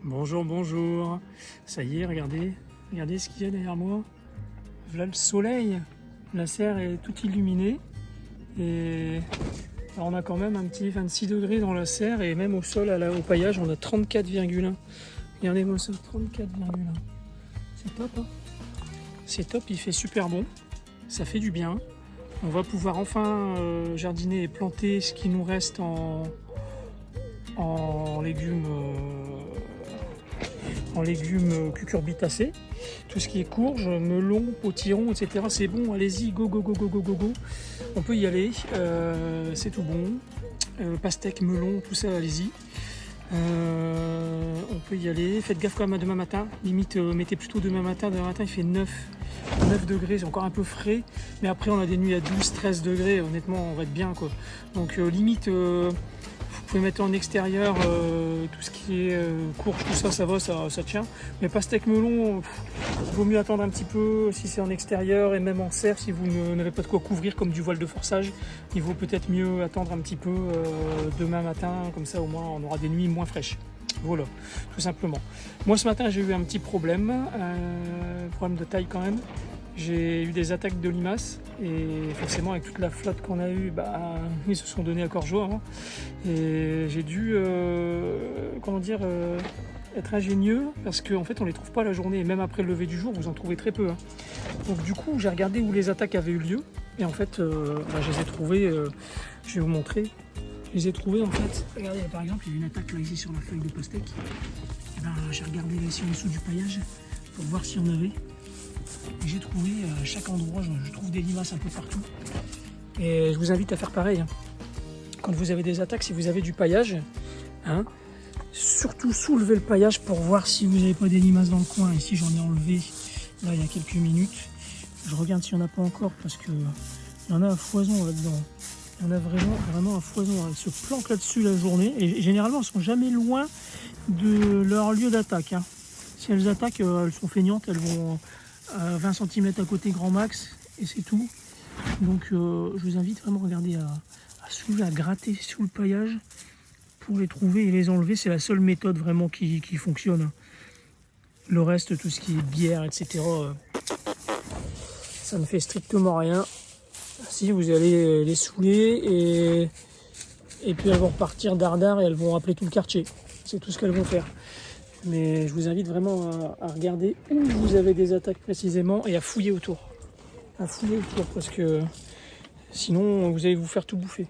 Bonjour, bonjour. Ça y est, regardez. Regardez ce qu'il y a derrière moi. Voilà le soleil. La serre est toute illuminée. Et alors on a quand même un petit 26 degrés dans la serre. Et même au sol, au paillage, on a 34,1. Regardez-moi ça, 34,1. C'est top, hein? C'est top, il fait super bon. Ça fait du bien. On va pouvoir enfin jardiner et planter ce qui nous reste en légumes. En légumes cucurbitacés, tout ce qui est courge, melon, potiron, etc. C'est bon, allez-y, go, go, go, go, go, go, go. On peut y aller, c'est tout bon. Pastèque, melon, tout ça, allez-y. On peut y aller, faites gaffe quand même à demain matin. Limite, mettez plutôt demain matin il fait 9 degrés, c'est encore un peu frais. Mais après, on a des nuits à 12, 13 degrés, honnêtement, on va être bien, quoi. Donc, limite... vous pouvez mettre en extérieur tout ce qui est courge, tout ça, ça va, ça tient. Mais pastèque melon, il vaut mieux attendre un petit peu si c'est en extérieur et même en serre, si vous n'avez pas de quoi couvrir comme du voile de forçage, il vaut peut-être mieux attendre un petit peu demain matin, comme ça au moins on aura des nuits moins fraîches. Voilà, tout simplement. Moi ce matin j'ai eu un petit problème de taille quand même. J'ai eu des attaques de limaces et forcément avec toute la flotte qu'on a eue, ils se sont donnés à corps joie, hein. Et j'ai dû être ingénieux parce qu'en fait on les trouve pas la journée et même après le lever du jour vous en trouvez très peu, hein. Donc du coup j'ai regardé où les attaques avaient eu lieu et en fait je les ai trouvées, je vais vous montrer. Je les ai trouvées en fait, regardez par exemple il y a une attaque là ici sur la feuille de pastèque. Et j'ai regardé là ici en dessous du paillage pour voir s'il y en avait. Et j'ai trouvé à chaque endroit, je trouve des limaces un peu partout. Et je vous invite à faire pareil, hein. Quand vous avez des attaques, si vous avez du paillage, hein, surtout soulevez le paillage pour voir si vous n'avez pas des limaces dans le coin. Ici j'en ai enlevé là il y a quelques minutes. Je regarde s'il n'y en a pas encore parce que il y en a à foison là-dedans. Il y en a vraiment à foison. Elles se planquent là-dessus la journée et généralement elles sont jamais loin de leur lieu d'attaque, hein. Si elles attaquent, elles sont feignantes, elles vont à 20 cm à côté grand max et c'est tout. Donc je vous invite vraiment à regarder, à soulever, à gratter sous le paillage pour les trouver et les enlever. C'est la seule méthode vraiment qui fonctionne. Le reste, tout ce qui est bière, etc., ça ne fait strictement rien. Si vous allez les saouler et puis elles vont repartir dardard et elles vont appeler tout le quartier. C'est tout ce qu'elles vont faire. Mais je vous invite vraiment à regarder où vous avez des attaques précisément et à fouiller autour. Parce que sinon vous allez vous faire tout bouffer.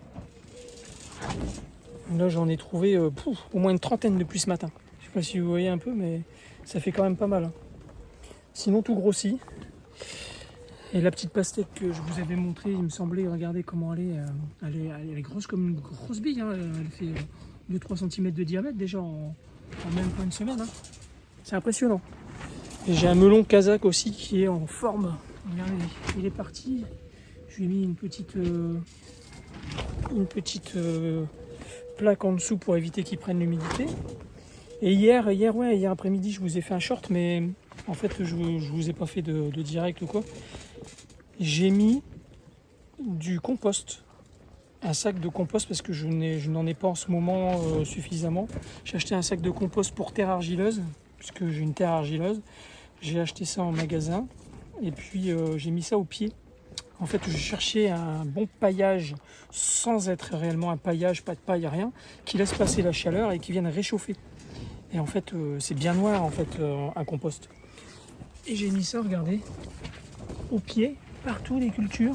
Là j'en ai trouvé au moins une trentaine depuis ce matin. Je ne sais pas si vous voyez un peu mais ça fait quand même pas mal, hein. Sinon tout grossit. Et la petite pastèque que je vous avais montrée, il me semblait, regardez comment elle est grosse comme une grosse bille, hein. Elle fait 2-3 cm de diamètre déjà en même pas une semaine, hein. C'est impressionnant. Et j'ai un melon kazakh aussi qui est en forme. Regardez, il est parti. Je lui ai mis une petite plaque en dessous pour éviter qu'il prenne l'humidité. Et hier après-midi, je vous ai fait un short, mais en fait, je vous ai pas fait de direct ou quoi. J'ai mis du compost. Un sac de compost parce que je n'en ai pas en ce moment suffisamment. J'ai acheté un sac de compost pour terre argileuse, puisque j'ai une terre argileuse. J'ai acheté ça en magasin et puis j'ai mis ça au pied. En fait, je cherchais un bon paillage sans être réellement un paillage, pas de paille, rien, qui laisse passer la chaleur et qui vienne réchauffer. Et en fait, c'est bien noir en fait un compost. Et j'ai mis ça, regardez, au pied, partout les cultures.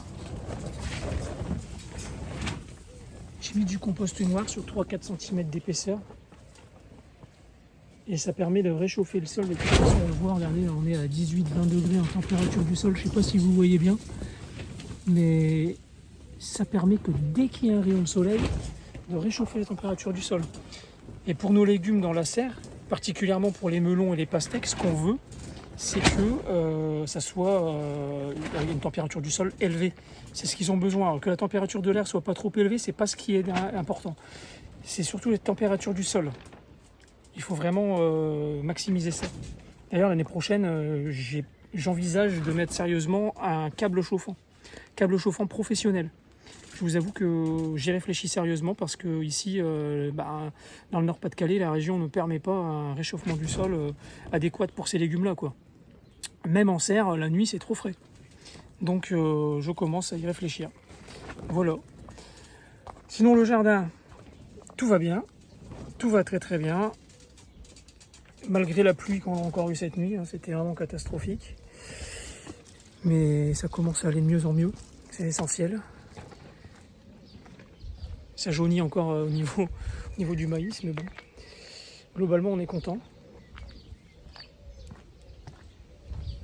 J'ai mis du compost noir sur 3-4 cm d'épaisseur. Et ça permet de réchauffer le sol. De toute façon, on le voit, regardez, on est à 18-20 degrés en température du sol. Je ne sais pas si vous voyez bien. Mais ça permet que dès qu'il y a un rayon de soleil, de réchauffer la température du sol. Et pour nos légumes dans la serre, particulièrement pour les melons et les pastèques, ce qu'on veut, c'est que ça soit une température du sol élevée. C'est ce qu'ils ont besoin. Que la température de l'air soit pas trop élevée, c'est pas ce qui est important. C'est surtout la température du sol. Il faut vraiment maximiser ça. D'ailleurs, l'année prochaine, j'envisage de mettre sérieusement un câble chauffant professionnel. vous avoue que j'y réfléchis sérieusement parce que ici, dans le Nord-Pas-de-Calais, la région ne permet pas un réchauffement du sol adéquat pour ces légumes-là, quoi. Même en serre, la nuit, c'est trop frais. Donc, je commence à y réfléchir. Voilà. Sinon, le jardin, tout va bien. Tout va très très bien. Malgré la pluie qu'on a encore eue cette nuit, hein, c'était vraiment catastrophique. Mais ça commence à aller de mieux en mieux. C'est essentiel. Ça jaunit encore au niveau du maïs, mais bon. Globalement, on est content.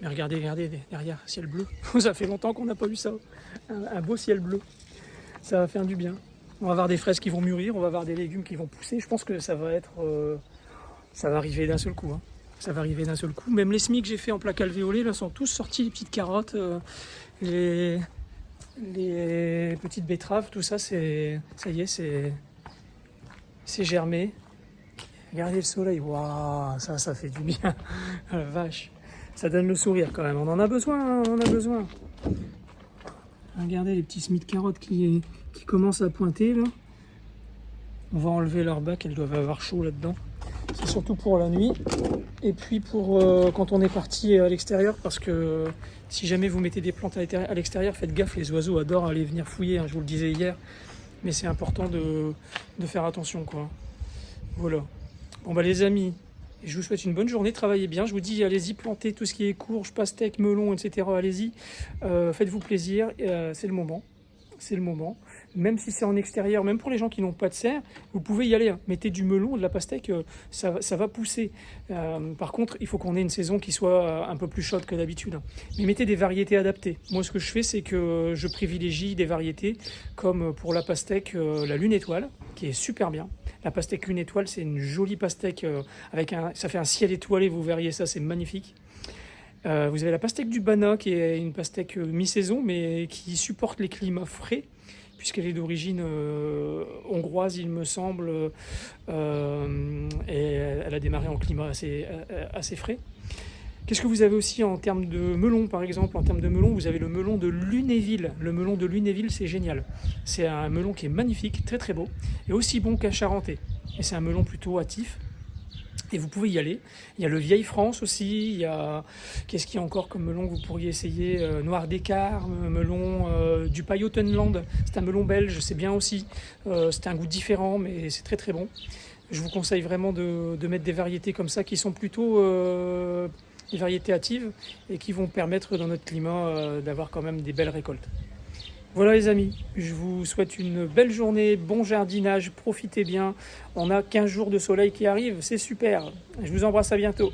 Mais regardez derrière, ciel bleu. Ça fait longtemps qu'on n'a pas eu ça. Un beau ciel bleu. Ça va faire du bien. On va avoir des fraises qui vont mûrir, on va avoir des légumes qui vont pousser. Je pense que ça va arriver d'un seul coup. Hein. Ça va arriver d'un seul coup. Même les semis que j'ai fait en plaque alvéolée là, sont tous sortis, les petites carottes, les petites betteraves, tout ça, ça y est, c'est germé. Regardez le soleil, waouh, ça fait du bien. Ah, la vache, ça donne le sourire quand même. On en a besoin, hein, on en a besoin. Regardez les petits semis de carottes qui commencent à pointer là. On va enlever leur bac, elles doivent avoir chaud là-dedans. C'est surtout pour la nuit. Et puis pour quand on est parti à l'extérieur, parce que si jamais vous mettez des plantes à l'extérieur, faites gaffe, les oiseaux adorent aller venir fouiller, hein, je vous le disais hier. Mais c'est important de faire attention, quoi. Voilà. Bon bah les amis, je vous souhaite une bonne journée, travaillez bien. Je vous dis, allez-y, plantez tout ce qui est courge, pastèque, melon, etc. Allez-y, faites-vous plaisir, c'est le moment. C'est le moment. Même si c'est en extérieur, même pour les gens qui n'ont pas de serre, vous pouvez y aller. Hein. Mettez du melon, de la pastèque, ça va pousser. Par contre, il faut qu'on ait une saison qui soit un peu plus chaude que d'habitude. Hein. Mais mettez des variétés adaptées. Moi, ce que je fais, c'est que je privilégie des variétés comme pour la pastèque, la lune étoile, qui est super bien. La pastèque lune étoile, c'est une jolie pastèque ça fait un ciel étoilé, vous verriez ça, c'est magnifique. Vous avez la pastèque du Banat, qui est une pastèque mi-saison, mais qui supporte les climats frais, puisqu'elle est d'origine hongroise, il me semble, et elle a démarré en climat assez frais. Qu'est-ce que vous avez aussi en termes de melon, par exemple? En termes de melon, vous avez le melon de Lunéville. Le melon de Lunéville, c'est génial. C'est un melon qui est magnifique, très très beau, et aussi bon qu'un charentais. Et c'est un melon plutôt hâtif. Et vous pouvez y aller. Il y a le Vieille France aussi. Il y a qu'est-ce qu'il y a encore comme melon que vous pourriez essayer? Noir d'écart, melon du Pajottenland. C'est un melon belge, c'est bien aussi. C'est un goût différent, mais c'est très très bon. Je vous conseille vraiment de mettre des variétés comme ça qui sont plutôt des variétés hâtives et qui vont permettre dans notre climat d'avoir quand même des belles récoltes. Voilà les amis, je vous souhaite une belle journée, bon jardinage, profitez bien. On a 15 jours de soleil qui arrivent, c'est super. Je vous embrasse, à bientôt.